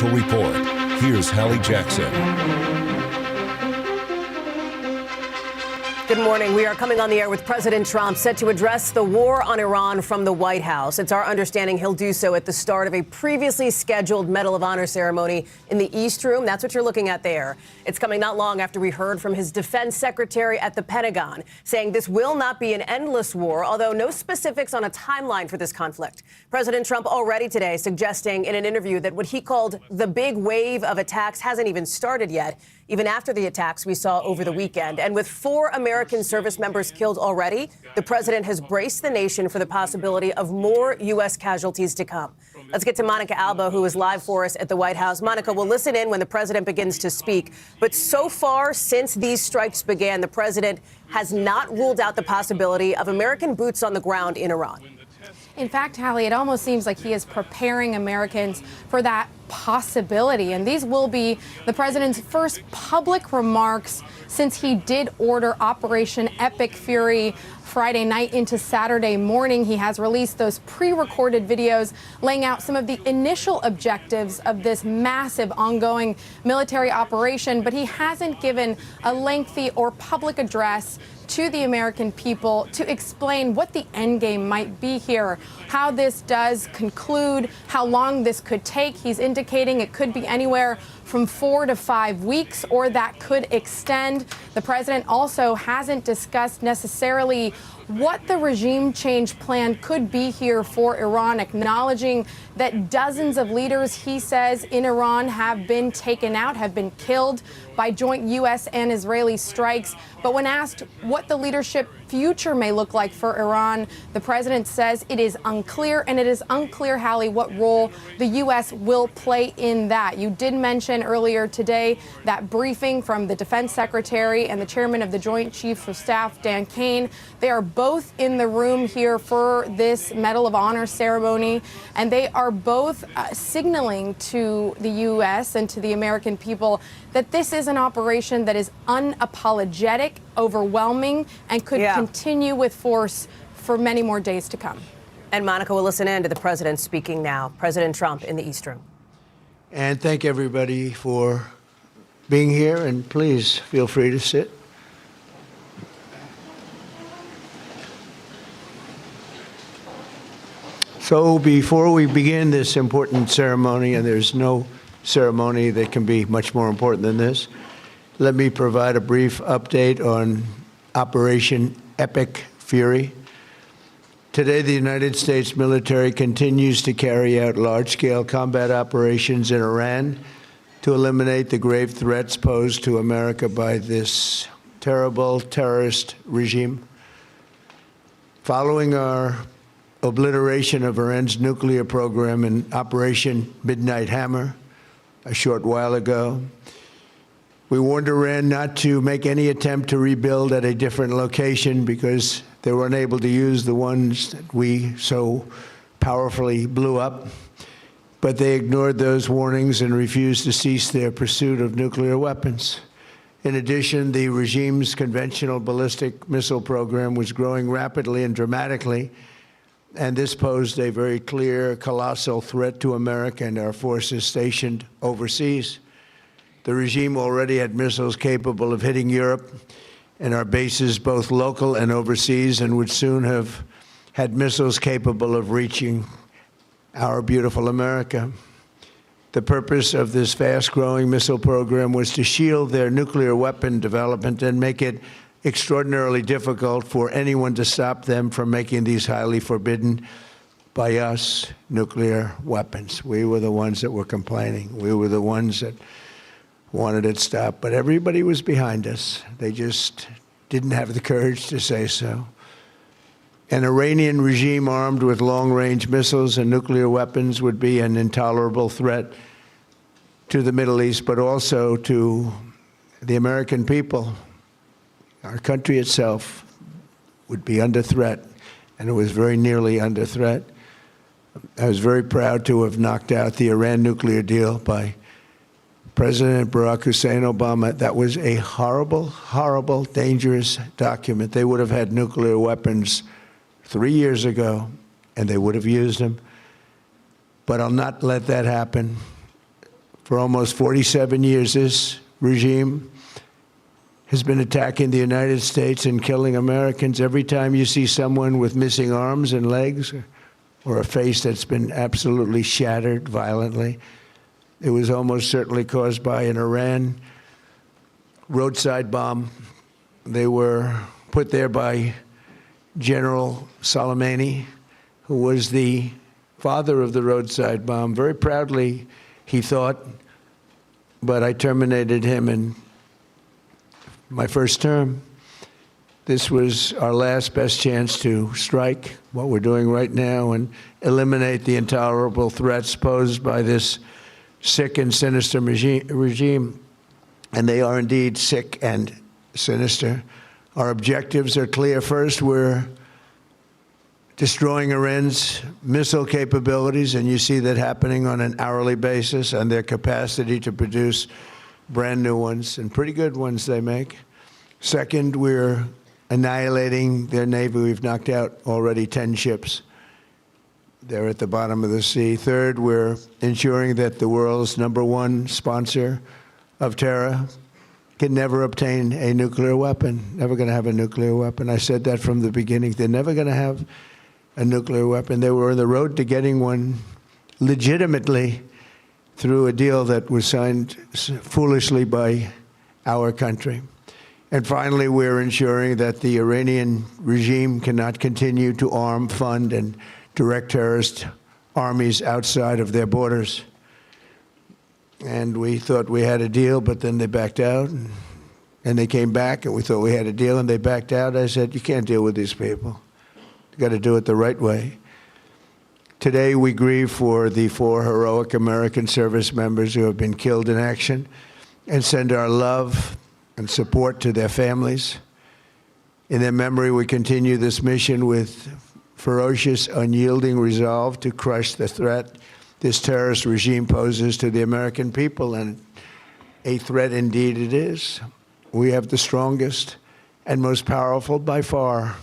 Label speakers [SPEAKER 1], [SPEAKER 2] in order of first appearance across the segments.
[SPEAKER 1] Report. Here's Hallie Jackson.
[SPEAKER 2] Good morning. We are coming on the air with President Trump set to address the war on Iran from the White House. It's our understanding he'll do so at the start of a previously scheduled Medal of Honor ceremony in the East Room. That's what you're looking at there. It's coming not long after we heard from his defense secretary at the Pentagon, saying this will not be an endless war, although no specifics on a timeline for this conflict. President Trump already today suggesting in an interview that what he called the big wave of attacks hasn't even started yet, even after the attacks we saw over the weekend. And with 4 American service members killed already, the president has braced the nation for the possibility of more U.S. casualties to come. Let's get to Monica Alba, who is live for us at the White House. Monica, we'll listen in when the president begins to speak. But so far, since these strikes began, the president has not ruled out the possibility of American boots on the ground in Iran.
[SPEAKER 3] In fact, Hallie, it almost seems like he is preparing Americans for that possibility. And these will be the president's first public remarks since he did order Operation Epic Fury Friday night into Saturday morning. He has released those pre-recorded videos laying out some of the initial objectives of this massive ongoing military operation, but he hasn't given a lengthy or public address to the American people to explain what the end game might be here, how this does conclude, how long this could take. He's indicating it could be anywhere from 4 to 5 weeks, or that could extend. The president also hasn't discussed necessarily what the regime change plan could be here for Iran, acknowledging that dozens of leaders, he says, in Iran have been taken out, have been killed by joint U.S. and Israeli strikes. But when asked what the leadership future may look like for Iran, the president says it is unclear, and it is unclear, Hallie, what role the U.S. will play in that. You did mention earlier today that briefing from the defense secretary and the chairman of the Joint Chiefs of Staff, Dan Kane. They are both in the room here for this Medal of Honor ceremony, and they are both signaling to the U.S. and to the American people that this is an operation that is unapologetic, overwhelming, and could continue with force for many more days to come.
[SPEAKER 2] And Monica will listen in to the president speaking now, President Trump in the East Room.
[SPEAKER 4] And thank everybody for being here, and please feel free to sit. So before we begin this important ceremony, and there's no ceremony that can be much more important than this, let me provide a brief update on Operation Epic Fury. Today, the United States military continues to carry out large-scale combat operations in Iran to eliminate the grave threats posed to America by this terrible terrorist regime. Following our obliteration of Iran's nuclear program in Operation Midnight Hammer a short while ago, we warned Iran not to make any attempt to rebuild at a different location because they were unable to use the ones that we so powerfully blew up. But they ignored those warnings and refused to cease their pursuit of nuclear weapons. In addition, the regime's conventional ballistic missile program was growing rapidly and dramatically, and this posed a very clear, colossal threat to America and our forces stationed overseas. The regime already had missiles capable of hitting Europe and our bases, both local and overseas, and would soon have had missiles capable of reaching our beautiful America. The purpose of this fast-growing missile program was to shield their nuclear weapon development and make it extraordinarily difficult for anyone to stop them from making these highly forbidden by us nuclear weapons. We were the ones that were complaining. We were the ones that wanted it stopped, but everybody was behind us. They just didn't have the courage to say so. An Iranian regime armed with long-range missiles and nuclear weapons would be an intolerable threat to the Middle East, but also to the American people. Our country itself would be under threat, and it was very nearly under threat. I was very proud to have knocked out the Iran nuclear deal by President Barack Hussein Obama. That was a horrible, horrible, dangerous document. They would have had nuclear weapons 3 years ago, and they would have used them. But I'll not let that happen For almost 47 years, this regime has been attacking the United States and killing Americans. Every time you see someone with missing arms and legs or a face that's been absolutely shattered violently, it was almost certainly caused by an Iran roadside bomb. They were put there by General Soleimani, who was the father of the roadside bomb. Very proudly, he thought, but I terminated him in my first term. This was our last best chance to strike what we're doing right now and eliminate the intolerable threats posed by this sick and sinister regime. And they are indeed sick and sinister. Our objectives are clear. First, we're destroying Iran's missile capabilities, and you see that happening on an hourly basis, and their capacity to produce brand new ones, and pretty good ones they make. Second, we're annihilating their Navy. We've knocked out already 10 ships. They're at the bottom of the sea. Third, we're ensuring that the world's #1 sponsor of terror can never obtain a nuclear weapon, never going to have a nuclear weapon. I said that from the beginning. They're never going to have a nuclear weapon. They were on the road to getting one legitimately through a deal that was signed foolishly by our country. And finally, we're ensuring that the Iranian regime cannot continue to arm, fund, and direct terrorist armies outside of their borders. And we thought we had a deal, but then they backed out. And they came back, and we thought we had a deal, and they backed out. I said, you can't deal with these people. You've got to do it the right way. Today, we grieve for the 4 heroic American service members who have been killed in action and send our love and support to their families. In their memory, we continue this mission with ferocious, unyielding resolve to crush the threat this terrorist regime poses to the American people, and a threat indeed it is. We have the strongest and most powerful, by far,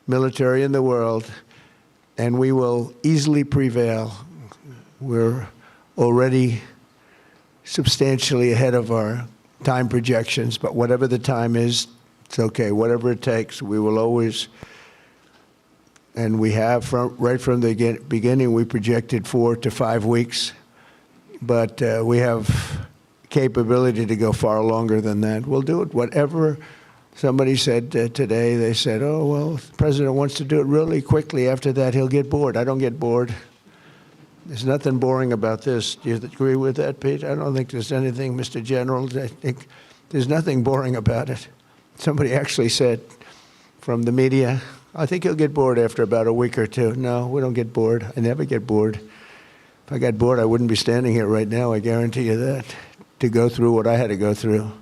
[SPEAKER 4] military in the world, and we will easily prevail. We're already substantially ahead of our time projections, but whatever the time is, it's okay. Whatever it takes, we will always, and we have right from the beginning, we projected 4 to 5 weeks, but we have capability to go far longer than that. We'll do it. Whatever somebody said today, they said, oh, well, the president wants to do it really quickly. After that, he'll get bored. I don't get bored. There's nothing boring about this. Do you agree with that, Pete? I don't think there's anything, Mr. General. I think there's nothing boring about it. Somebody actually said from the media, I think he'll get bored after about a week or two. No, we don't get bored. I never get bored. If I got bored, I wouldn't be standing here right now, I guarantee you that, to go through what I had to go through.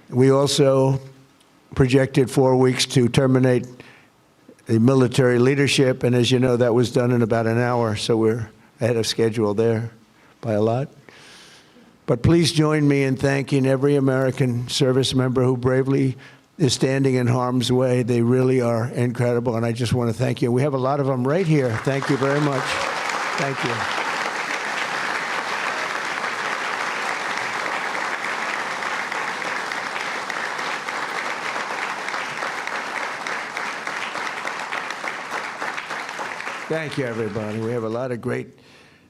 [SPEAKER 4] We also projected 4 weeks to terminate the military leadership, and as you know, that was done in about an hour, so we're ahead of schedule there by a lot. But please join me in thanking every American service member who bravely is standing in harm's way. They really are incredible, and I just want to thank you. We have a lot of them right here. Thank you very much. Thank you. Thank you, everybody. We have a lot of great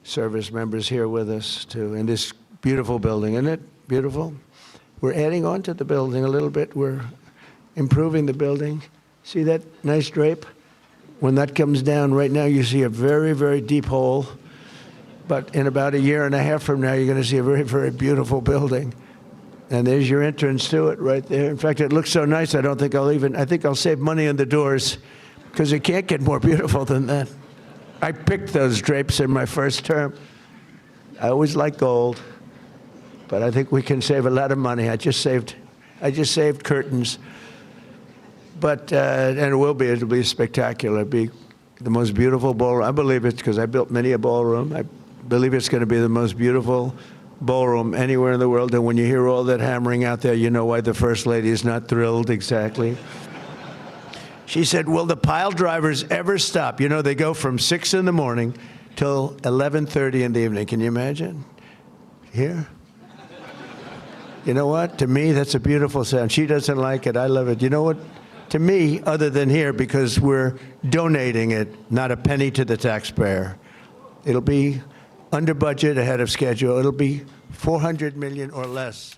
[SPEAKER 4] service members here with us, too, in this beautiful building. Isn't it beautiful? We're adding on to the building a little bit. We're improving the building. See that nice drape? When that comes down, right now you see a very, very deep hole. But in about a year and a half from now, you're going to see a very, very beautiful building. And there's your entrance to it right there. In fact, it looks so nice, I think I'll save money on the doors, because it can't get more beautiful than that. I picked those drapes in my first term. I always like gold, but I think we can save a lot of money. I just saved curtains. But, and it'll be spectacular. It'll be the most beautiful ballroom. I believe it's because I built many a ballroom. I believe it's going to be the most beautiful ballroom anywhere in the world. And when you hear all that hammering out there, you know why the First Lady is not thrilled exactly. She said, will the pile drivers ever stop? You know, they go from 6 in the morning till 11:30 in the evening. Can you imagine? Here? You know what? To me, that's a beautiful sound. She doesn't like it. I love it. You know what? To me, other than here, because we're donating it, not a penny to the taxpayer. It'll be under budget, ahead of schedule. It'll be $400 million or less.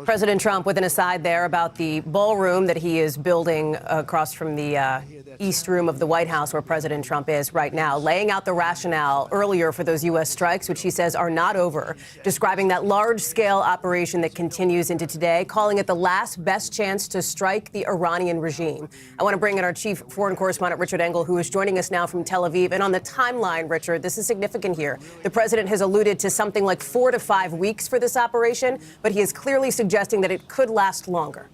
[SPEAKER 2] President Trump with an aside there about the ballroom that he is building across from the East Room of the White House, where President Trump is right now, laying out the rationale earlier for those U.S. strikes, which he says are not over, describing that large-scale operation that continues into today, calling it the last best chance to strike the Iranian regime. I want to bring in our chief foreign correspondent, Richard Engel, who is joining us now from Tel Aviv. And on the timeline, Richard, this is significant here. The president has alluded to something like 4 to 5 weeks for this operation, but he is clearly suggesting that it could last longer.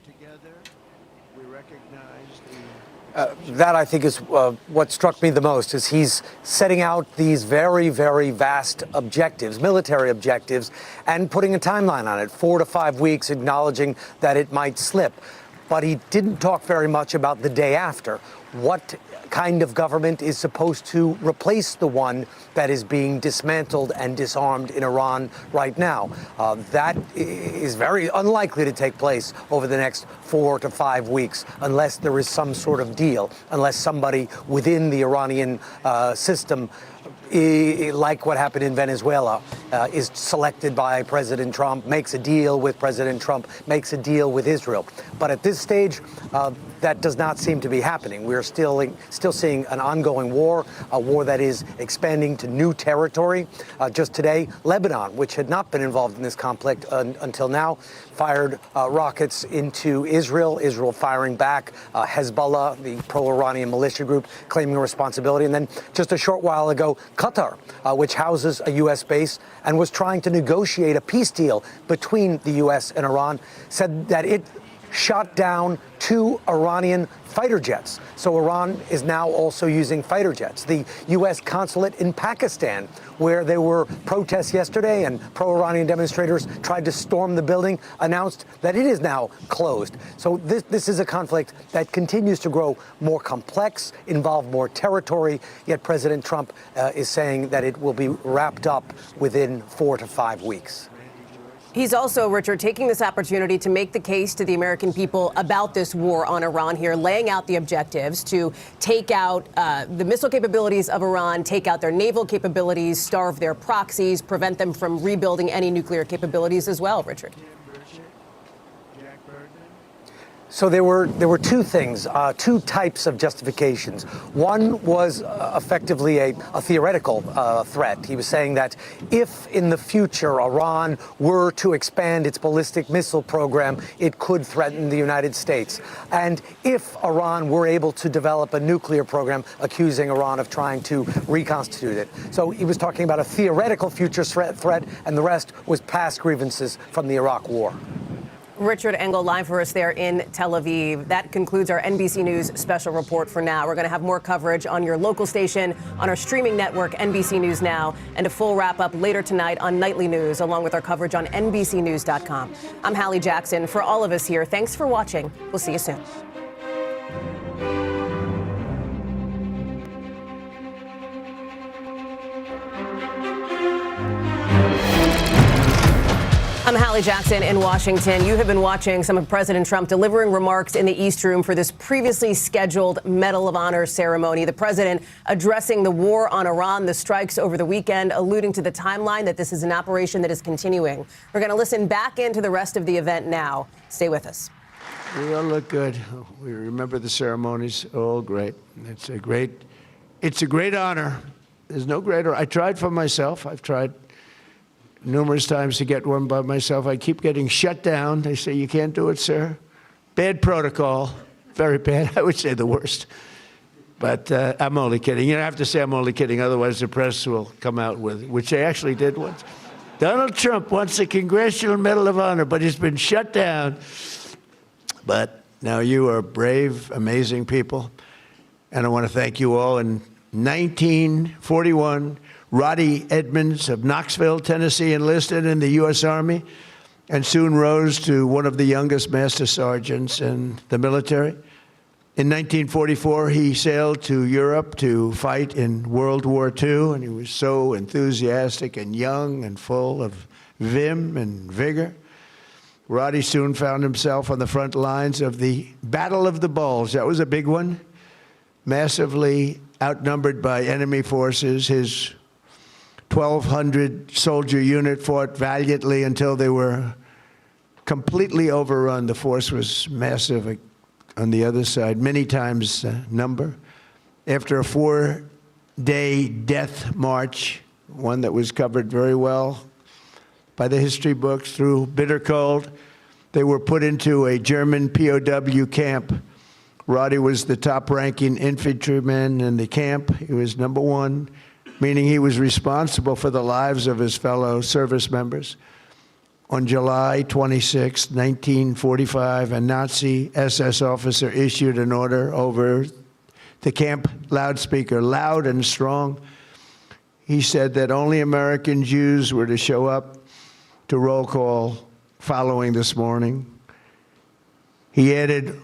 [SPEAKER 5] That, I think, is what struck me the most, is he's setting out these very, very vast objectives, military objectives, and putting a timeline on it, 4 to 5 weeks, acknowledging that it might slip. But he didn't talk very much about the day after. What kind of government is supposed to replace the one that is being dismantled and disarmed in Iran right now? That is very unlikely to take place over the next 4 to 5 weeks unless there is some sort of deal, unless somebody within the Iranian system, like what happened in Venezuela, is selected by President Trump, makes a deal with President Trump, makes a deal with Israel. But at this stage, that does not seem to be happening. We're still seeing an ongoing war, a war that is expanding to new territory. Just today, Lebanon, which had not been involved in this conflict until now, fired rockets into Israel, Israel firing back, Hezbollah, the pro-Iranian militia group, claiming responsibility. And then just a short while ago, Qatar, which houses a U.S. base and was trying to negotiate a peace deal between the U.S. and Iran, said that it shot down 2 Iranian fighter jets. So Iran is now also using fighter jets. The U.S. consulate in Pakistan, where there were protests yesterday and pro-Iranian demonstrators tried to storm the building, announced that it is now closed. So this is a conflict that continues to grow more complex, involve more territory, yet President Trump is saying that it will be wrapped up within 4 to 5 weeks.
[SPEAKER 2] He's also, Richard, taking this opportunity to make the case to the American people about this war on Iran here, laying out the objectives to take out the missile capabilities of Iran, take out their naval capabilities, starve their proxies, prevent them from rebuilding any nuclear capabilities as well, Richard.
[SPEAKER 5] So there were 2 things, 2 types of justifications. One was effectively a theoretical threat. He was saying that if in the future Iran were to expand its ballistic missile program, it could threaten the United States. And if Iran were able to develop a nuclear program, accusing Iran of trying to reconstitute it. So he was talking about a theoretical future threat, and the rest was past grievances from the Iraq War.
[SPEAKER 2] Richard Engel live for us there in Tel Aviv. That concludes our NBC News special report for now. We're going to have more coverage on your local station, on our streaming network, NBC News Now, and a full wrap-up later tonight on Nightly News, along with our coverage on NBCNews.com. I'm Hallie Jackson. For all of us here, thanks for watching. We'll see you soon. I'm Hallie Jackson in Washington. You have been watching some of President Trump delivering remarks in the East Room for this previously scheduled Medal of Honor ceremony. The president addressing the war on Iran, the strikes over the weekend, alluding to the timeline that this is an operation that is continuing. We're going to listen back into the rest of the event now. Stay with us.
[SPEAKER 4] We all look good. We remember the ceremonies. All great. It's a great honor. There's no greater. I tried for myself. I've tried numerous times to get one by myself. I keep getting shut down. They say, you can't do it, sir. Bad protocol. Very bad. I would say the worst. But I'm only kidding. You don't have to say I'm only kidding. Otherwise, the press will come out with it, which they actually did once. Donald Trump wants a Congressional Medal of Honor, but he's been shut down. But now you are brave, amazing people. And I want to thank you all. In 1941, Roddy Edmonds of Knoxville, Tennessee, enlisted in the U.S. Army and soon rose to one of the youngest master sergeants in the military. In 1944, he sailed to Europe to fight in World War II, and he was so enthusiastic and young and full of vim and vigor. Roddy soon found himself on the front lines of the Battle of the Bulge. That was a big one. Massively outnumbered by enemy forces, his 1,200 soldier unit fought valiantly until they were completely overrun. The force was massive on the other side, many times number. After a 4-day death march, one that was covered very well by the history books, through bitter cold, they were put into a German POW camp. Roddy was the top-ranking infantryman in the camp. He was number one, meaning he was responsible for the lives of his fellow service members. On July 26, 1945, a Nazi SS officer issued an order over the camp loudspeaker, loud and strong. He said that only American Jews were to show up to roll call following this morning. He added,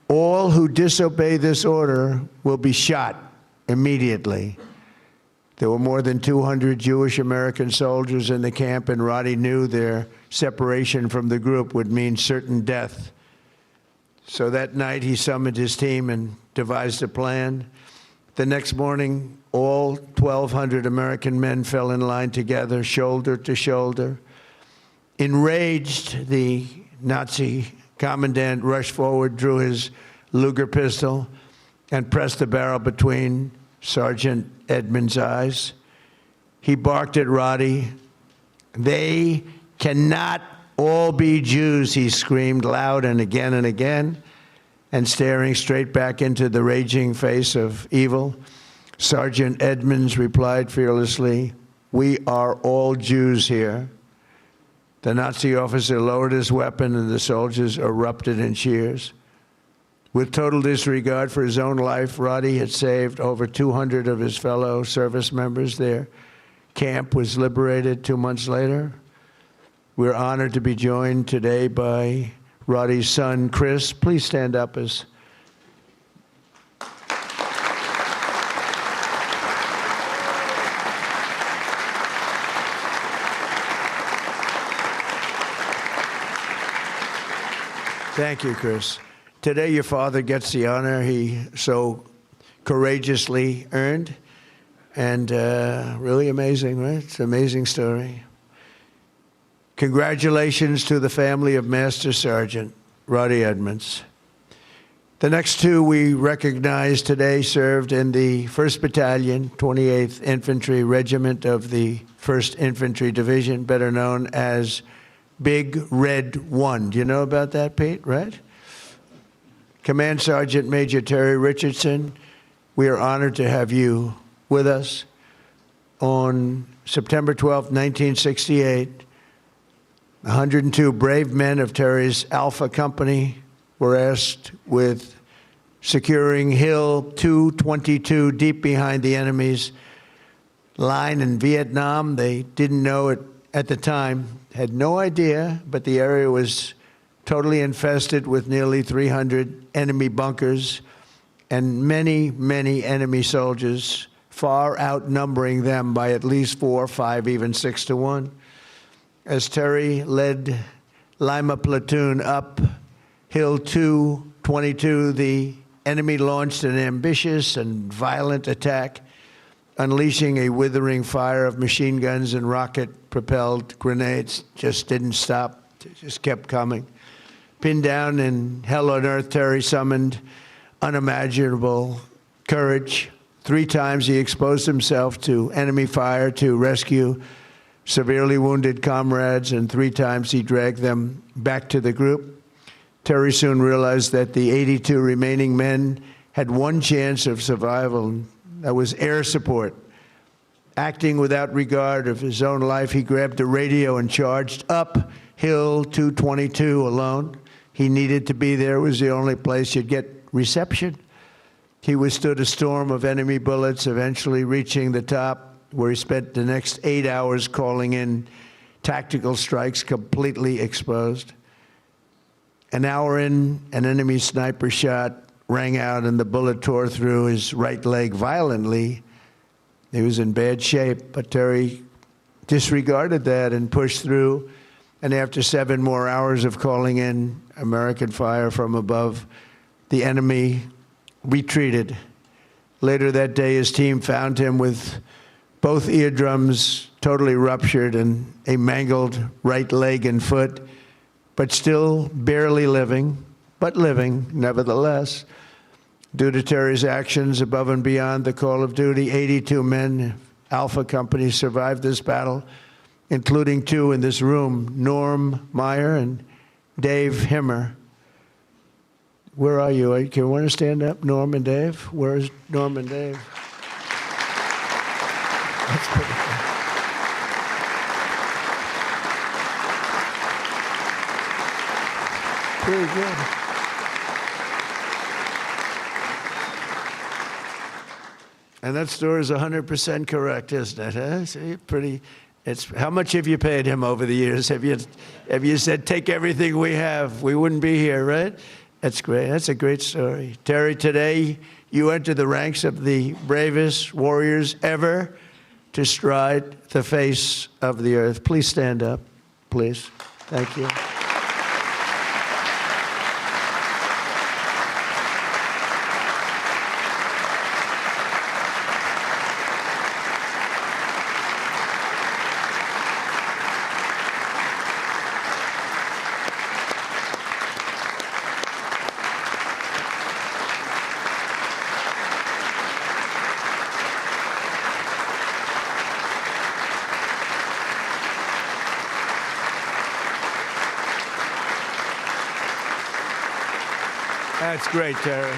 [SPEAKER 4] all who disobey this order will be shot immediately. There were more than 200 Jewish American soldiers in the camp, and Roddy knew their separation from the group would mean certain death. So that night he summoned his team and devised a plan. The next morning, all 1,200 American men fell in line together, shoulder to shoulder. Enraged, the Nazi commandant rushed forward, drew his Luger pistol, and pressed the barrel between Sergeant Edmonds' eyes. He barked at Roddy. They cannot all be Jews, he screamed loud and again, and staring straight back into the raging face of evil. Sergeant Edmonds replied fearlessly, we are all Jews here. The Nazi officer lowered his weapon and the soldiers erupted in cheers. With total disregard for his own life, Roddy had saved over 200 of his fellow service members. Their camp was liberated 2 months later. We're honored to be joined today by Roddy's son, Chris. Please stand up as Thank you, Chris. Today, your father gets the honor he so courageously earned, and really amazing, right? It's an amazing story. Congratulations to the family of Master Sergeant Roddy Edmonds. The next two we recognize today served in the 1st Battalion, 28th Infantry Regiment of the 1st Infantry Division, better known as Big Red 1. Do you know about that, Pete, right? Command Sergeant Major Terry Richardson, we are honored to have you with us. On September 12, 1968, 102 brave men of Terry's Alpha Company were asked with securing Hill 222 deep behind the enemy's line in Vietnam. They didn't know it at the time, had no idea, but the area was totally infested with nearly 300 enemy bunkers and many, many enemy soldiers, far outnumbering them by at least 4, 5, even 6 to 1. As Terry led Lima platoon up Hill 222, the enemy launched an ambitious and violent attack, unleashing a withering fire of machine guns and rocket-propelled grenades. Just didn't stop, just kept coming. Pinned down in hell on earth, Terry summoned unimaginable courage. 3 times he exposed himself to enemy fire to rescue severely wounded comrades, and 3 times he dragged them back to the group. Terry soon realized that the 82 remaining men had one chance of survival, and that was air support. Acting without regard of his own life, he grabbed a radio and charged up Hill 222 alone. He needed to be there. It was the only place you'd get reception. He withstood a storm of enemy bullets, eventually reaching the top, where he spent the next 8 hours calling in tactical strikes, completely exposed. An hour in, an enemy sniper shot rang out and the bullet tore through his right leg violently. He was in bad shape, but Terry disregarded that and pushed through. And after 7 more hours of calling in American fire from above, the enemy retreated. Later that day, his team found him with both eardrums totally ruptured and a mangled right leg and foot, but still barely living, but living nevertheless. Due to Terry's actions above and beyond the call of duty, 82 men, Alpha Company, survived this battle, including 2 in this room, Norm Meyer and Dave Himmer. Where are you? Can you want to stand up, Norm and Dave? Where's Norm and Dave? That's pretty cool. Pretty good. And that story is 100% correct, isn't it? Huh? See, pretty. It's how much have you paid him over the years? Have you said take everything we have? We wouldn't be here, right? That's great. That's a great story, Terry. Today you enter the ranks of the bravest warriors ever to stride the face of the earth. Please stand up, please. Thank you. That's great, Terry.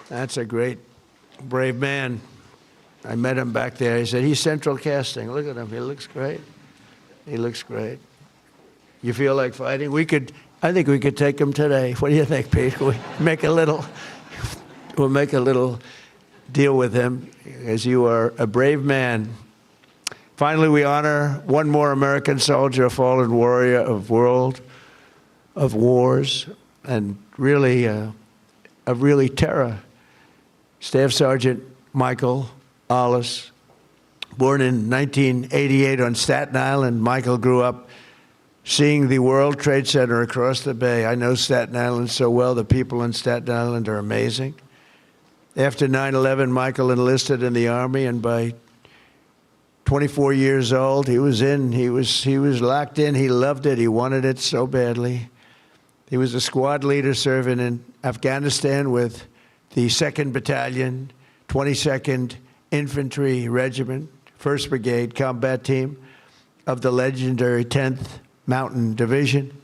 [SPEAKER 4] That's a great, brave man. I met him back there. He said, he's central casting. Look at him. He looks great. He looks great. You feel like fighting? I think we could take him today. What do you think, Pete? We'll make a little deal with him, as you are a brave man. Finally, we honor one more American soldier, a fallen warrior of wars, and really terror. Staff Sergeant Michael Ollis, born in 1988 on Staten Island. Michael grew up seeing the World Trade Center across the bay. I know Staten Island so well. The people in Staten Island are amazing. After 9/11, Michael enlisted in the Army, and by 24 years old, he was locked in. He loved it. He wanted it so badly. He was a squad leader serving in Afghanistan with the 2nd Battalion, 22nd Infantry Regiment, 1st Brigade Combat Team of the legendary 10th Mountain Division.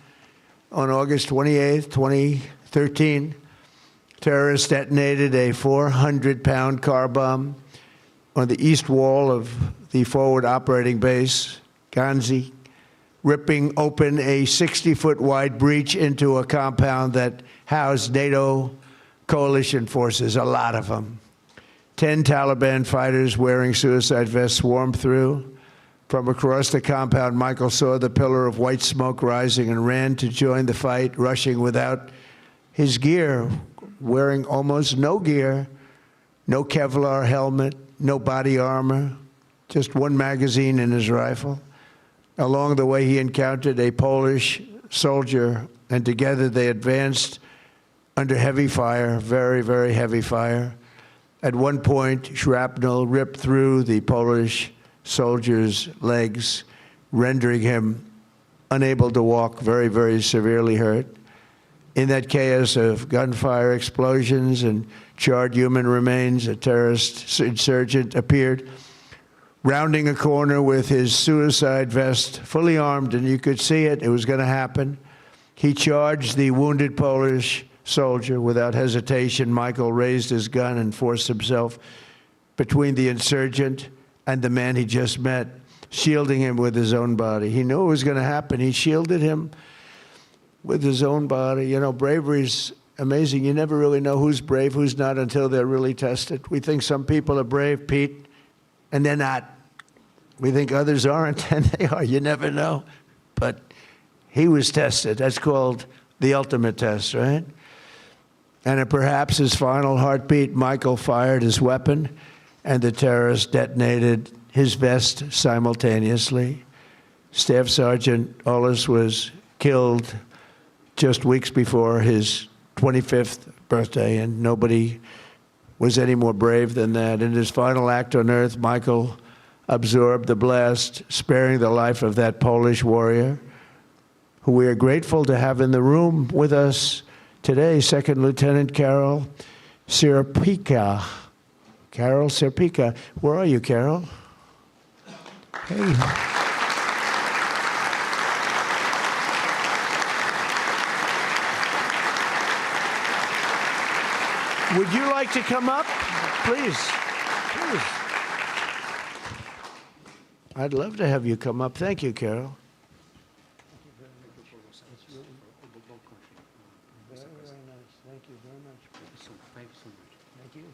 [SPEAKER 4] On August 28, 2013, terrorists detonated a 400-pound car bomb on the east wall of the forward operating base, Ghazni, ripping open a 60-foot wide breach into a compound that housed NATO coalition forces, a lot of them. 10 Taliban fighters wearing suicide vests swarmed through. From across the compound, Michael saw the pillar of white smoke rising and ran to join the fight, rushing without his gear, wearing almost no gear, no Kevlar helmet, no body armor, just one magazine in his rifle. Along the way, he encountered a Polish soldier, and together they advanced under heavy fire, very, very heavy fire. At one point, shrapnel ripped through the Polish soldier's legs, rendering him unable to walk, very, very severely hurt. In that chaos of gunfire, explosions, and charred human remains, a terrorist insurgent appeared, rounding a corner with his suicide vest, fully armed, and you could see it. It was going to happen. He charged the wounded Polish soldier without hesitation. Michael raised his gun and forced himself between the insurgent and the man he just met, shielding him with his own body. He knew it was going to happen. He shielded him with his own body. You know, bravery's amazing. You never really know who's brave, who's not, until they're really tested. We think some people are brave, Pete, and they're not. We think others aren't, and they are. You never know. But he was tested. That's called the ultimate test, right? And at perhaps his final heartbeat, Michael fired his weapon, and the terrorist detonated his vest simultaneously. Staff Sergeant Ollis was killed just weeks before his 25th birthday, and nobody was any more brave than that. In his final act on earth, Michael absorbed the blast, sparing the life of that Polish warrior, who we are grateful to have in the room with us today, Second Lieutenant Carol Sierpika. Carol Sierpika. Where are you, Carol? Hey. Would you like to come up? Please. Please. I'd love to have you come up. Thank you, Carol. Thank you very much. Thank you so much. Thank you.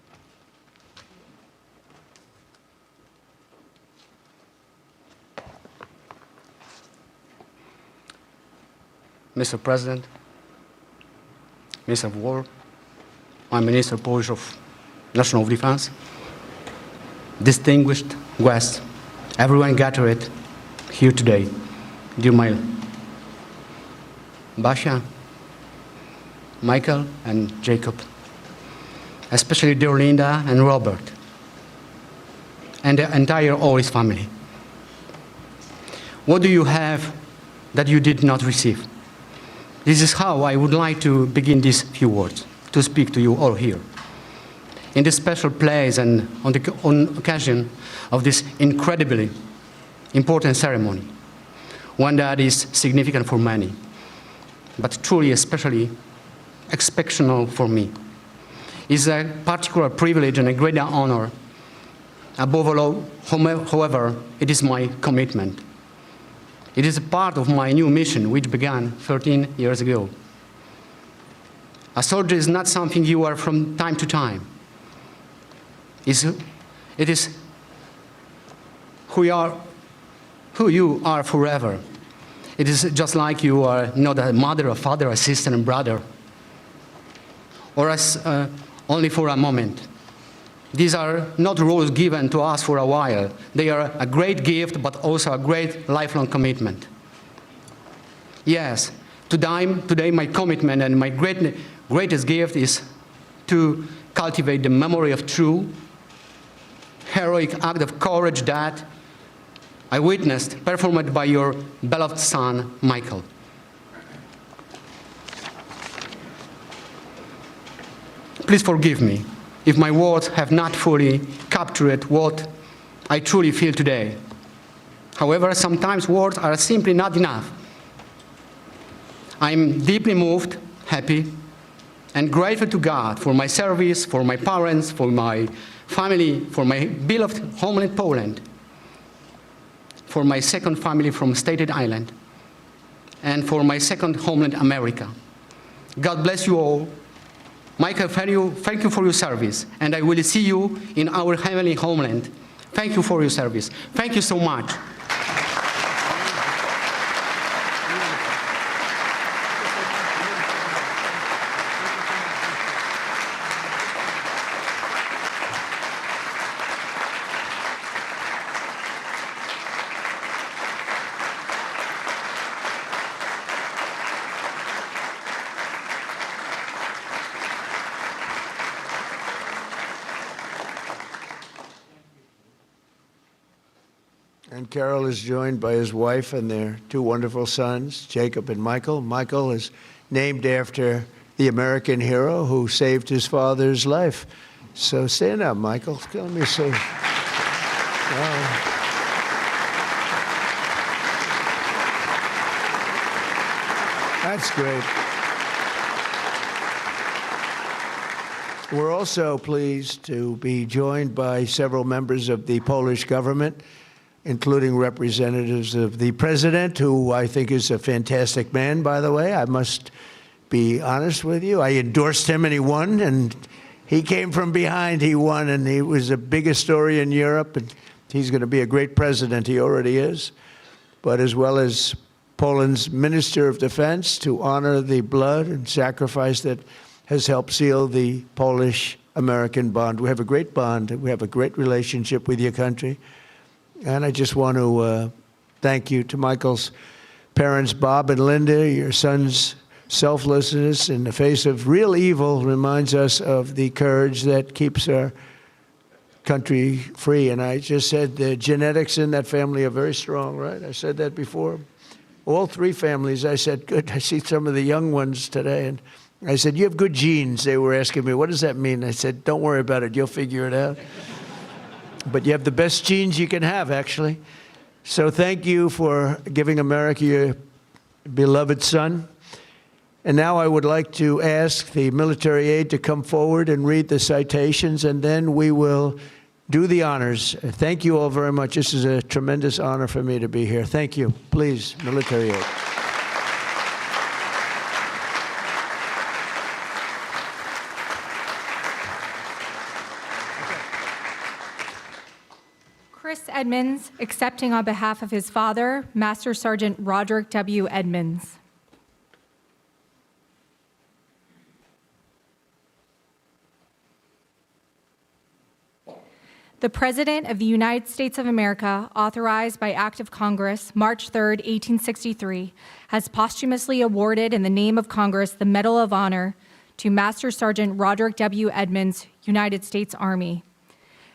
[SPEAKER 6] Mr. President, Minister of War, I'm Minister Polish of National Defense, distinguished guests, everyone gathered here today, dear my Basia, Michael, and Jacob, especially dear Linda and Robert, and the entire Ollis family. What do you have that you did not receive? This is how I would like to begin these few words, to speak to you all here. In this special place and on occasion of this incredibly important ceremony, one that is significant for many, but truly especially exceptional for me, is a particular privilege and a great honor. Above all, however, it is my commitment. It is a part of my new mission, which began 13 years ago. A soldier is not something you are from time to time. It is who you are forever. It is just like you are not a mother, a father, a sister, and brother, or as only for a moment. These are not roles given to us for a while. They are a great gift, but also a great lifelong commitment. Yes, today my commitment and my greatest gift is to cultivate the memory of true, heroic act of courage that I witnessed performed by your beloved son, Michael. Please forgive me if my words have not fully captured what I truly feel today. However, sometimes words are simply not enough. I'm deeply moved, happy, and grateful to God for my service, for my parents, for my family, for my beloved homeland Poland, for my second family from Staten Island, and for my second homeland America. God bless you all. Michael, thank you for your service, and I will see you in our heavenly homeland. Thank you for your service. Thank you so much.
[SPEAKER 4] And Carol is joined by his wife and their two wonderful sons, Jacob and Michael. Michael is named after the American hero who saved his father's life. So stand up, Michael. Let me see. Wow. That's great. We're also pleased to be joined by several members of the Polish government, including representatives of the president, who I think is a fantastic man, by the way. I must be honest with you. I endorsed him and he won, and he came from behind, he won, and he was the biggest story in Europe, and he's going to be a great president. He already is. But as well as Poland's Minister of Defense, to honor the blood and sacrifice that has helped seal the Polish-American bond. We have a great bond. We have a great relationship with your country. And I just want to thank you to Michael's parents, Bob and Linda. Your son's selflessness in the face of real evil reminds us of the courage that keeps our country free. And I just said the genetics in that family are very strong, right? I said that before. All three families, I said, good. I see some of the young ones today. And I said, you have good genes. They were asking me, what does that mean? I said, don't worry about it. You'll figure it out. But you have the best genes you can have, actually. So thank you for giving America your beloved son. And now I would like to ask the military aide to come forward and read the citations, and then we will do the honors. Thank you all very much. This is a tremendous honor for me to be here. Thank you. Please, military aide.
[SPEAKER 7] Chris Edmonds, accepting on behalf of his father, Master Sergeant Roderick W. Edmonds. The President of the United States of America, authorized by Act of Congress, March 3, 1863, has posthumously awarded in the name of Congress the Medal of Honor to Master Sergeant Roderick W. Edmonds, United States Army.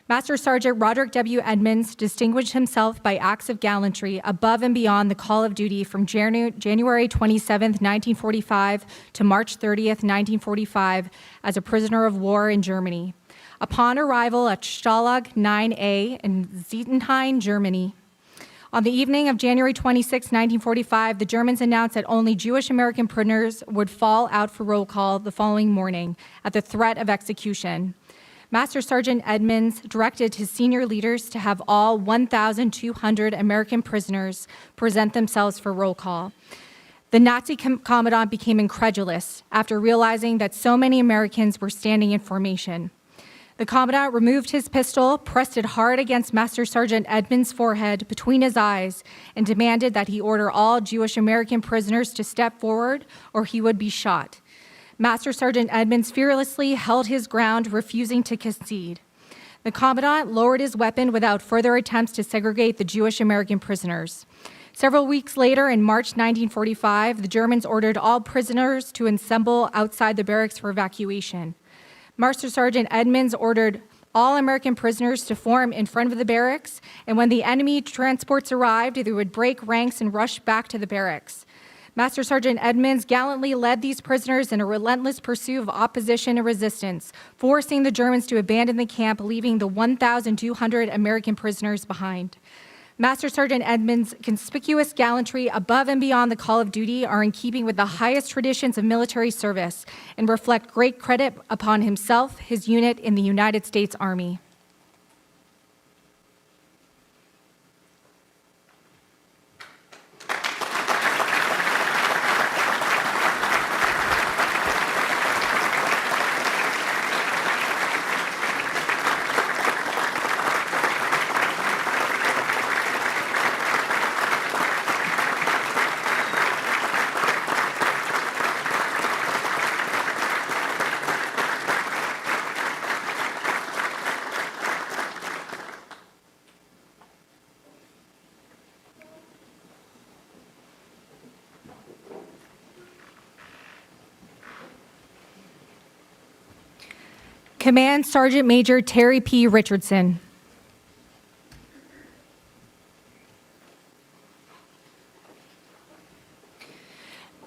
[SPEAKER 7] Master Sergeant Roderick W. Edmonds distinguished himself by acts of gallantry above and beyond the call of duty from January 27, 1945 to March 30, 1945 as a prisoner of war in Germany. Upon arrival at Stalag 9A in Zietenhain, Germany, on the evening of January 26, 1945, the Germans announced that only Jewish American prisoners would fall out for roll call the following morning at the threat of execution. Master Sergeant Edmonds directed his senior leaders to have all 1,200 American prisoners present themselves for roll call. The Nazi commandant became incredulous after realizing that so many Americans were standing in formation. The commandant removed his pistol, pressed it hard against Master Sergeant Edmonds' forehead between his eyes, and demanded that he order all Jewish American prisoners to step forward or he would be shot. Master Sergeant Edmonds fearlessly held his ground, refusing to concede. The commandant lowered his weapon without further attempts to segregate the Jewish American prisoners. Several weeks later, in March 1945, the Germans ordered all prisoners to assemble outside the barracks for evacuation. Master Sergeant Edmonds ordered all American prisoners to form in front of the barracks, and when the enemy transports arrived, they would break ranks and rush back to the barracks. Master Sergeant Edmonds gallantly led these prisoners in a relentless pursuit of opposition and resistance, forcing the Germans to abandon the camp, leaving the 1,200 American prisoners behind. Master Sergeant Edmonds' conspicuous gallantry above and beyond the call of duty are in keeping with the highest traditions of military service and reflect great credit upon himself, his unit, in the United States Army. Command Sergeant Major Terry P. Richardson.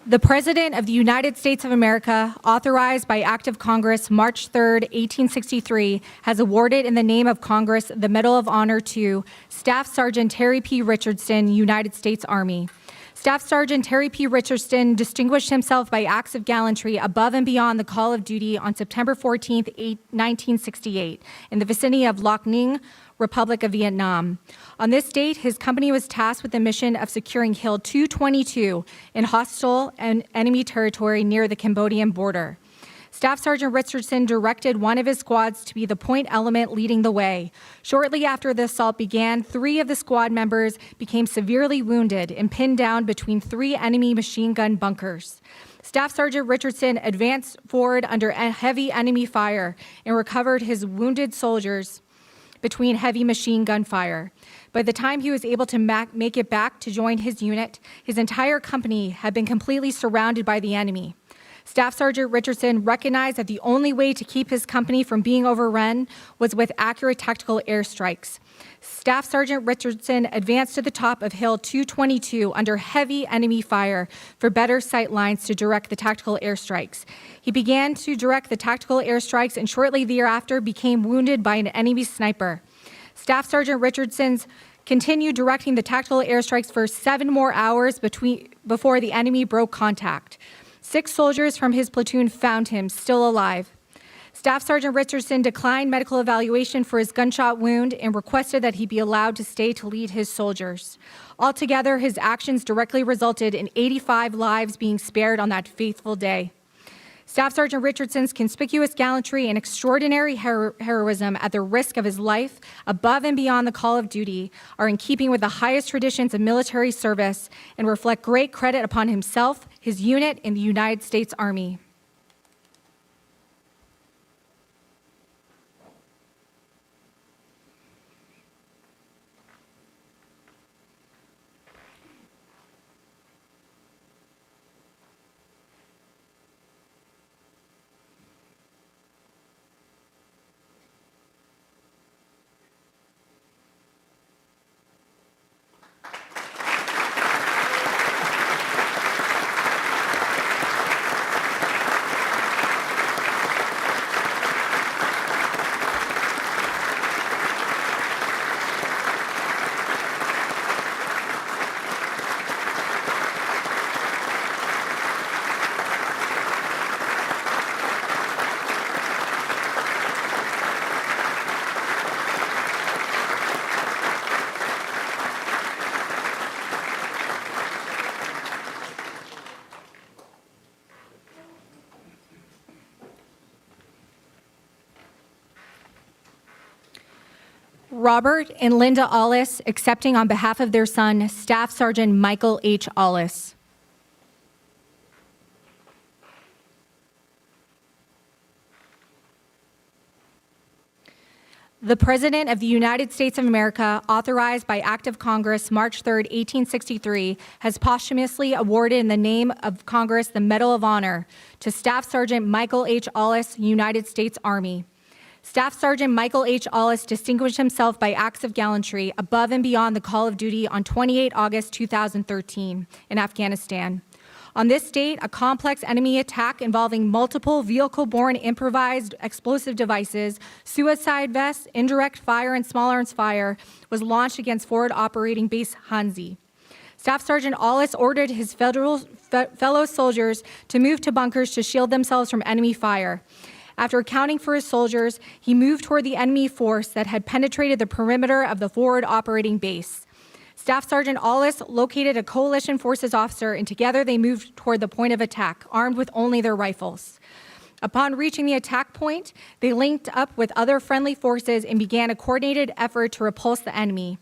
[SPEAKER 7] The President of the United States of America, authorized by Act of Congress March 3, 1863, has awarded in the name of Congress the Medal of Honor to Staff Sergeant Terry P. Richardson, United States Army. Staff Sergeant Terry P. Richardson distinguished himself by acts of gallantry above and beyond the call of duty on September 14, 1968, in the vicinity of Loc Ninh, Republic of Vietnam. On this date, his company was tasked with the mission of securing Hill 222 in hostile and enemy territory near the Cambodian border. Staff Sergeant Richardson directed one of his squads to be the point element leading the way. Shortly after the assault began, 3 of the squad members became severely wounded and pinned down between 3 enemy machine gun bunkers. Staff Sergeant Richardson advanced forward under heavy enemy fire and recovered his wounded soldiers between heavy machine gun fire. By the time he was able to make it back to join his unit, his entire company had been completely surrounded by the enemy. Staff Sergeant Richardson recognized that the only way to keep his company from being overrun was with accurate tactical airstrikes. Staff Sergeant Richardson advanced to the top of Hill 222 under heavy enemy fire for better sight lines to direct the tactical airstrikes. He began to direct the tactical airstrikes and shortly thereafter became wounded by an enemy sniper. Staff Sergeant Richardson's continued directing the tactical airstrikes for 7 more hours before the enemy broke contact. 6 soldiers from his platoon found him still alive. Staff Sergeant Richardson declined medical evaluation for his gunshot wound and requested that he be allowed to stay to lead his soldiers. Altogether, his actions directly resulted in 85 lives being spared on that fateful day. Staff Sergeant Richardson's conspicuous gallantry and extraordinary heroism at the risk of his life, above and beyond the call of duty, are in keeping with the highest traditions of military service and reflect great credit upon himself, his unit, and the United States Army. Robert and Linda Ollis accepting on behalf of their son, Staff Sergeant Michael H. Ollis. The President of the United States of America, authorized by Act of Congress March 3, 1863, has posthumously awarded in the name of Congress the Medal of Honor to Staff Sergeant Michael H. Ollis, United States Army. Staff Sergeant Michael H. Ollis distinguished himself by acts of gallantry above and beyond the call of duty on 28 August 2013 in Afghanistan. On this date, a complex enemy attack involving multiple vehicle-borne improvised explosive devices, suicide vests, indirect fire, and small arms fire was launched against Forward Operating Base Hanzi. Staff Sergeant Ollis ordered his fellow soldiers to move to bunkers to shield themselves from enemy fire. After accounting for his soldiers, he moved toward the enemy force that had penetrated the perimeter of the forward operating base. Staff Sergeant Ollis located a coalition forces officer, and together they moved toward the point of attack, armed with only their rifles. Upon reaching the attack point, they linked up with other friendly forces and began a coordinated effort to repulse the enemy.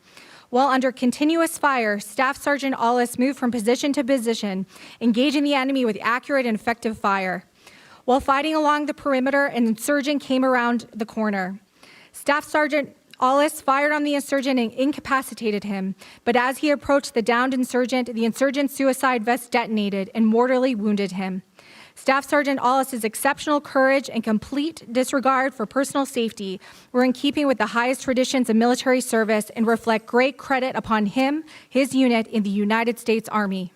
[SPEAKER 7] While under continuous fire, Staff Sergeant Ollis moved from position to position, engaging the enemy with accurate and effective fire. While fighting along the perimeter, an insurgent came around the corner. Staff Sergeant Ollis fired on the insurgent and incapacitated him, but as he approached the downed insurgent, the insurgent's suicide vest detonated and mortally wounded him. Staff Sergeant Ollis's exceptional courage and complete disregard for personal safety were in keeping with the highest traditions of military service and reflect great credit upon him, his unit, in the United States Army.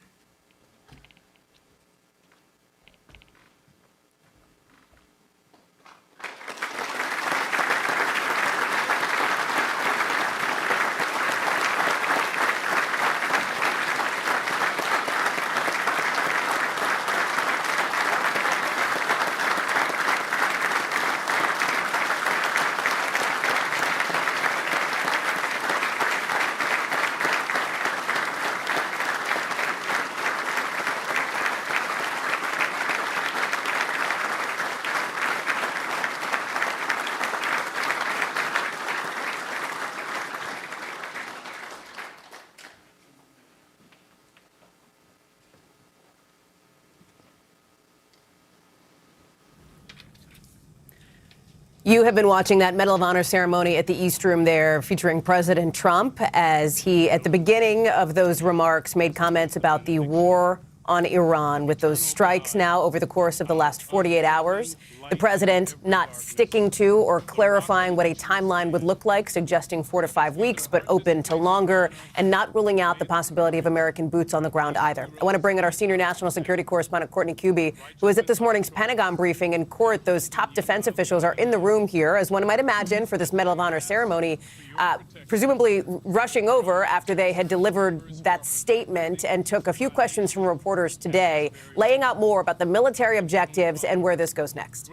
[SPEAKER 2] You have been watching that Medal of Honor ceremony at the East Room there featuring President Trump as he, at the beginning of those remarks, made comments about the war on Iran with those strikes now over the course of the last 48 hours. The president not sticking to or clarifying what a timeline would look like, suggesting 4 to 5 weeks, but open to longer, and not ruling out the possibility of American boots on the ground either. I want to bring in our senior national security correspondent, Courtney Kuby, who was at this morning's Pentagon briefing in court. Those top defense officials are in the room here, as one might imagine, for this Medal of Honor ceremony, presumably rushing over after they had delivered that statement, and took a few questions from reporters today, laying out more about the military objectives and where this goes next.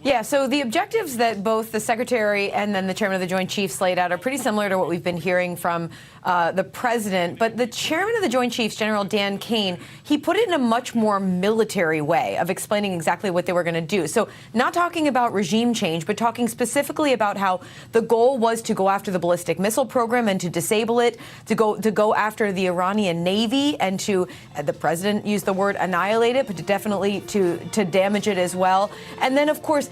[SPEAKER 8] Yeah, so the objectives that both the Secretary and then the Chairman of the Joint Chiefs laid out are pretty similar to what we've been hearing from the President. But the Chairman of the Joint Chiefs, General Dan Kane, he put it in a much more military way of explaining exactly what they were going to do. So not talking about regime change, but talking specifically about how the goal was to go after the ballistic missile program and to disable it, to go after the Iranian Navy, and to, the President used the word annihilate it, but definitely to damage it as well. And then, of course,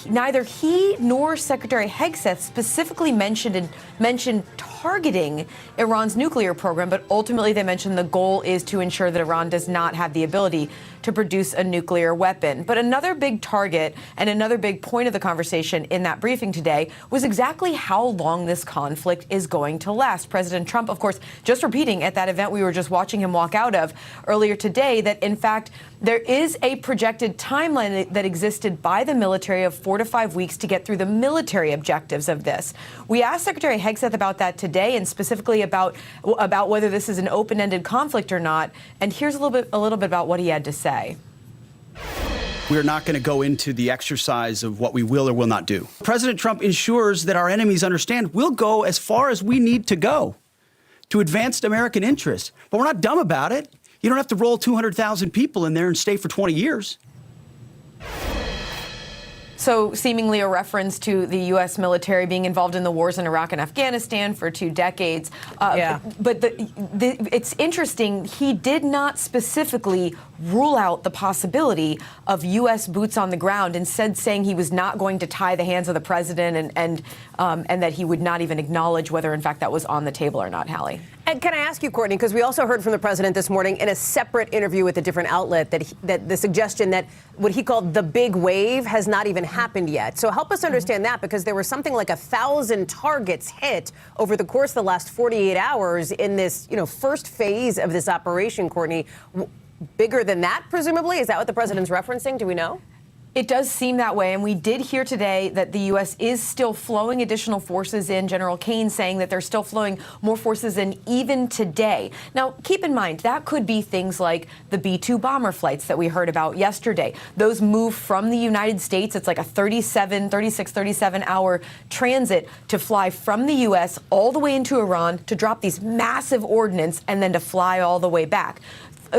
[SPEAKER 8] neither he nor Secretary Hegseth specifically mentioned targeting Iran's nuclear program, but ultimately they mentioned the goal is to ensure that Iran does not have the ability to produce a nuclear weapon. But another big target and another big point of the conversation in that briefing today was exactly how long this conflict is going to last. President Trump, of course, just repeating at that event we were just watching him walk out of earlier today that, in fact, there is a projected timeline that existed by the military of 4 to 5 weeks to get through the military objectives of this. We asked Secretary Hegseth about that today, and specifically about whether this is an open-ended conflict or not. And here's a little bit about what he had to say.
[SPEAKER 9] We're not going to go into the exercise of what we will or will not do. President Trump ensures that our enemies understand we'll go as far as we need to go to advance American interests. But we're not dumb about it. You don't have to roll 200,000 people in there and stay for 20 years.
[SPEAKER 8] So seemingly a reference to the U.S. military being involved in the wars in Iraq and Afghanistan for 2 decades. But it's interesting, he did not specifically rule out the possibility of U.S. boots on the ground, instead saying he was not going to tie the hands of the president and that he would not even acknowledge whether, in fact, that was on the table or not, Hallie.
[SPEAKER 2] And can I ask you, Courtney, because we also heard from the president this morning in a separate interview with a different outlet that the suggestion that what he called the big wave has not even happened yet. So help us understand that, because there was something like 1,000 targets hit over the course of the last 48 hours in this, first phase of this operation, Courtney. Bigger than that, presumably? Is that what the president's referencing? Do we know?
[SPEAKER 8] It does seem that way, and we did hear today that the U.S. is still flowing additional forces in. General Kane saying that they're still flowing more forces in even today. Now, keep in mind, that could be things like the B-2 bomber flights that we heard about yesterday. Those move from the United States. It's like a 37-hour transit to fly from the U.S. all the way into Iran to drop these massive ordnance and then to fly all the way back.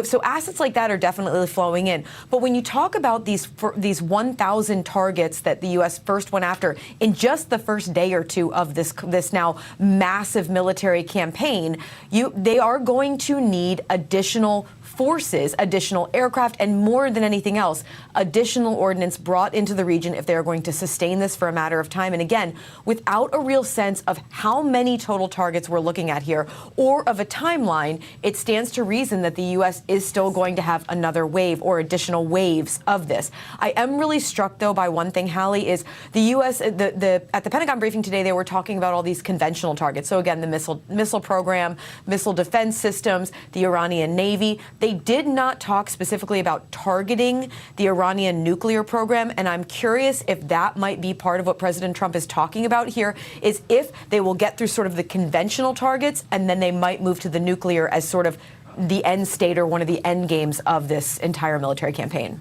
[SPEAKER 8] So assets like that are definitely flowing in. But when you talk about these 1,000 targets that the U.S. first went after in just the first day or two of this now massive military campaign, they are going to need additional forces, additional aircraft, and more than anything else, additional ordnance brought into the region if they are going to sustain this for a matter of time. And again, without a real sense of how many total targets we're looking at here or of a timeline, it stands to reason that the U.S. is still going to have another wave or additional waves of this. I am really struck, though, by one thing, Hallie, is the U.S. At the Pentagon briefing today, they were talking about all these conventional targets. So again, the missile program, missile defense systems, the Iranian Navy. They did not talk specifically about targeting the Iranian nuclear program, and I'm curious if that might be part of what President Trump is talking about here, is if they will get through sort of the conventional targets and then they might move to the nuclear as sort of the end state or one of the end games of this entire military campaign.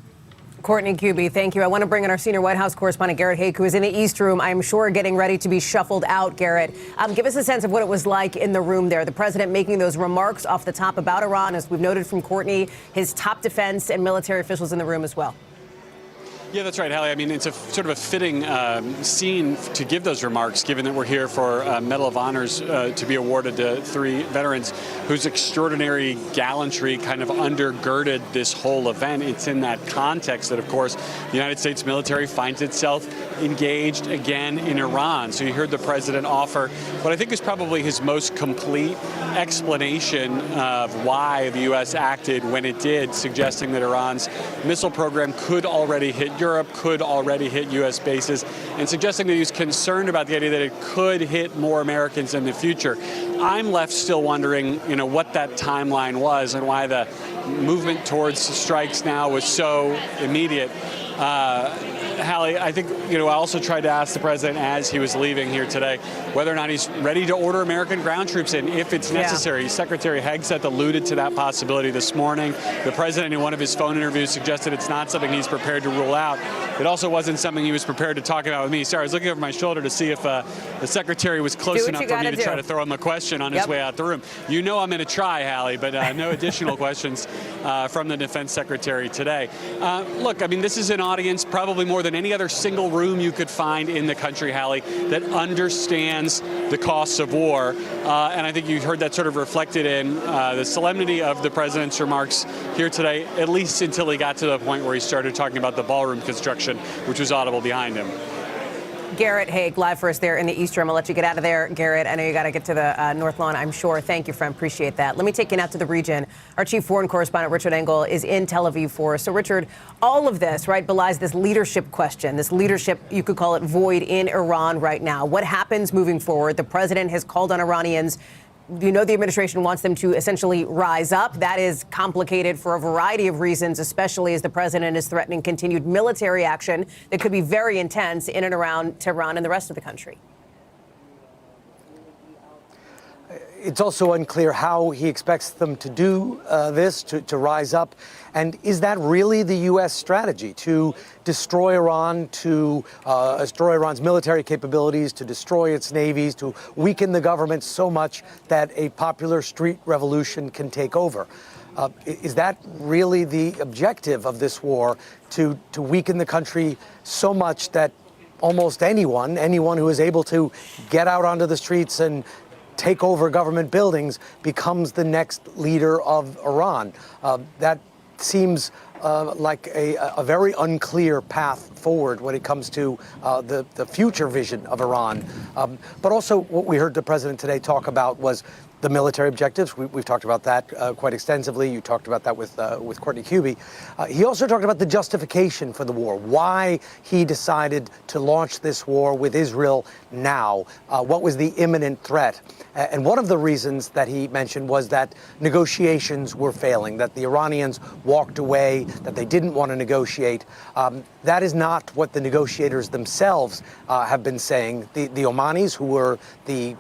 [SPEAKER 2] Courtney Kuby, thank you. I want to bring in our senior White House correspondent, Garrett Haake, who is in the East Room, I'm sure getting ready to be shuffled out. Garrett, give us a sense of what it was like in the room there. The president making those remarks off the top about Iran, as we've noted from Courtney, his top defense and military officials in the room as well.
[SPEAKER 10] Yeah, that's right, Hallie. I mean, it's a sort of a fitting scene to give those remarks, given that we're here for Medal of Honors to be awarded to 3 veterans whose extraordinary gallantry kind of undergirded this whole event. It's in that context that, of course, the United States military finds itself engaged again in Iran. So you heard the president offer what I think is probably his most complete explanation of why the U.S. acted when it did, suggesting that Iran's missile program could already hit Europe, could already hit U.S. bases, and suggesting that he was concerned about the idea that it could hit more Americans in the future. I'm left still wondering, what that timeline was and why the movement towards strikes now was so immediate. Hallie, I think, I also tried to ask the president as he was leaving here today whether or not he's ready to order American ground troops in if it's necessary. Yeah. Secretary Hegseth alluded to that possibility this morning. The president, in one of his phone interviews, suggested it's not something he's prepared to rule out. It also wasn't something he was prepared to talk about with me. Sorry, I was looking over my shoulder to see if the secretary was close enough for me to try to throw him a question on his way out the room. I'm going to try, Hallie, but no additional questions from the defense secretary today. Look, I mean, this is an audience probably more than any other single room you could find in the country, Hallie, that understands the costs of war. And I think you heard that sort of reflected in the solemnity of the president's remarks here today, at least until he got to the point where he started talking about the ballroom construction, which was audible behind him.
[SPEAKER 2] Garrett Haig, live for us there in the East Room. I'll let you get out of there, Garrett. I know you got to get to the North Lawn, I'm sure. Thank you, friend. Appreciate that. Let me take you now to the region. Our chief foreign correspondent, Richard Engel, is in Tel Aviv for us. So, Richard, all of this, right, belies this leadership question, this leadership, you could call it, void in Iran right now. What happens moving forward? The president has called on Iranians. The administration wants them to essentially rise up. That is complicated for a variety of reasons, especially as the president is threatening continued military action that could be very intense in and around Tehran and the rest of the country.
[SPEAKER 5] It's also unclear how he expects them to do this, to rise up. And is that really the U.S. strategy, to destroy Iran, to destroy Iran's military capabilities, to destroy its navies, to weaken the government so much that a popular street revolution can take over? Is that really the objective of this war, to weaken the country so much that almost anyone who is able to get out onto the streets and take over government buildings becomes the next leader of Iran? That seems like a very unclear path forward when it comes to the future vision of Iran. But also what we heard the president today talk about was the military objectives. We've talked about that quite extensively. You talked about that with Courtney Kube. He also talked about the justification for the war, why he decided to launch this war with Israel now, what was the imminent threat. And one of the reasons that he mentioned was that negotiations were failing, that the Iranians walked away, that they didn't want to negotiate. That is not what the negotiators themselves have been saying. The Omanis, who were the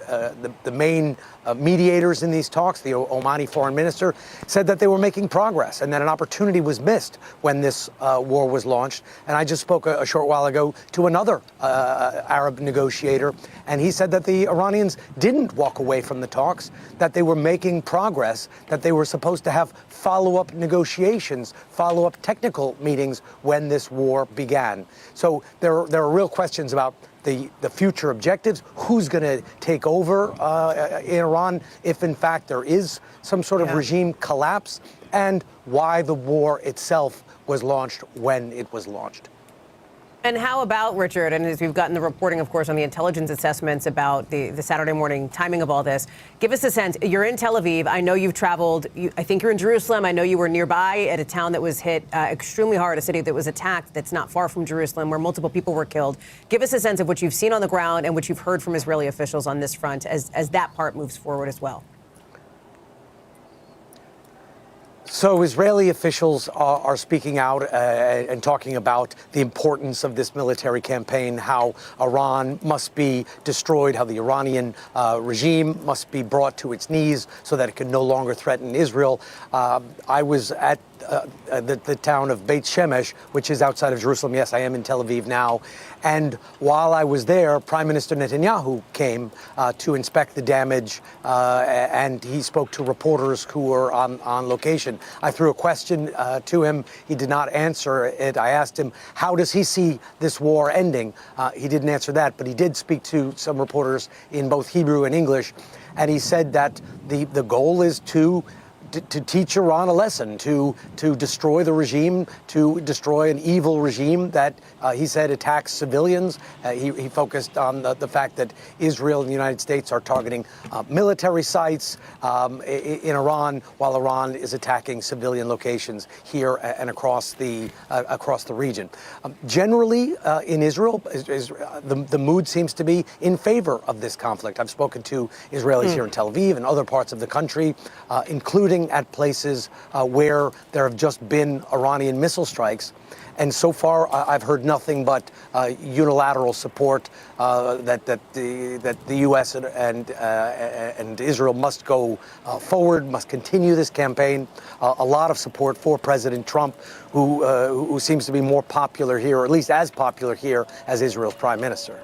[SPEAKER 5] main mediators in these talks, the Omani foreign minister, said that they were making progress and that an opportunity was missed when this war was launched. And I just spoke a short while ago to another Arab negotiator, and he said that the Iranians didn't walk away from the talks, that they were making progress, that they were supposed to have follow-up negotiations, follow-up technical meetings when this war began. So there are real questions about the future objectives, who's going to take over in Iran if, in fact, there is some sort of regime collapse, and why the war itself was launched when it was launched.
[SPEAKER 2] And how about, Richard, and as we've gotten the reporting, of course, on the intelligence assessments about the Saturday morning timing of all this, give us a sense. You're in Tel Aviv. I know you've traveled. I think you're in Jerusalem. I know you were nearby at a town that was hit extremely hard, a city that was attacked that's not far from Jerusalem, where multiple people were killed. Give us a sense of what you've seen on the ground and what you've heard from Israeli officials on this front as that part moves forward as well.
[SPEAKER 5] So Israeli officials are speaking out and talking about the importance of this military campaign, how Iran must be destroyed, how the Iranian regime must be brought to its knees so that it can no longer threaten Israel. I was at the town of Beit Shemesh, which is outside of Jerusalem. Yes, I am in Tel Aviv now. And while I was there, Prime Minister Netanyahu came to inspect the damage, and he spoke to reporters who were on location. I threw a question to him. He did not answer it. I asked him, how does he see this war ending? He didn't answer that, but he did speak to some reporters in both Hebrew and English. And he said that the goal is to teach Iran a lesson, to destroy the regime, to destroy an evil regime that he said attacks civilians. He focused on the fact that Israel and the United States are targeting military sites in Iran, while Iran is attacking civilian locations here and across the region. Generally, in Israel, the mood seems to be in favor of this conflict. I've spoken to Israelis here in Tel Aviv and other parts of the country, including at places where there have just been Iranian missile strikes. And so far, I've heard nothing but unilateral support that the U.S. and Israel must go forward, must continue this campaign. A lot of support for President Trump, who seems to be more popular here, or at least as popular here as Israel's prime minister.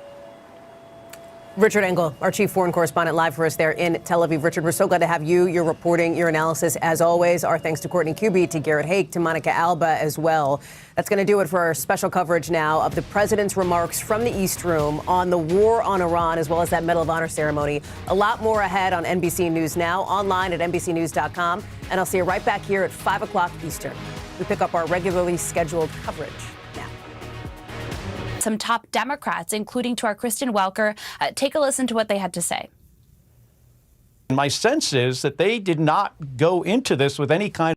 [SPEAKER 2] Richard Engel, our chief foreign correspondent, live for us there in Tel Aviv. Richard, we're so glad to have you, your reporting, your analysis, as always. Our thanks to Courtney Kuby, to Garrett Haake, to Monica Alba as well. That's going to do it for our special coverage now of the president's remarks from the East Room on the war on Iran, as well as that Medal of Honor ceremony. A lot more ahead on NBC News Now, online at NBCnews.com. And I'll see you right back here at 5 o'clock Eastern. We pick up our regularly scheduled coverage now.
[SPEAKER 11] Some top Democrats, including to our Kristen Welker. Take a listen to what they had to say.
[SPEAKER 12] My sense is that they did not go into this with any kind of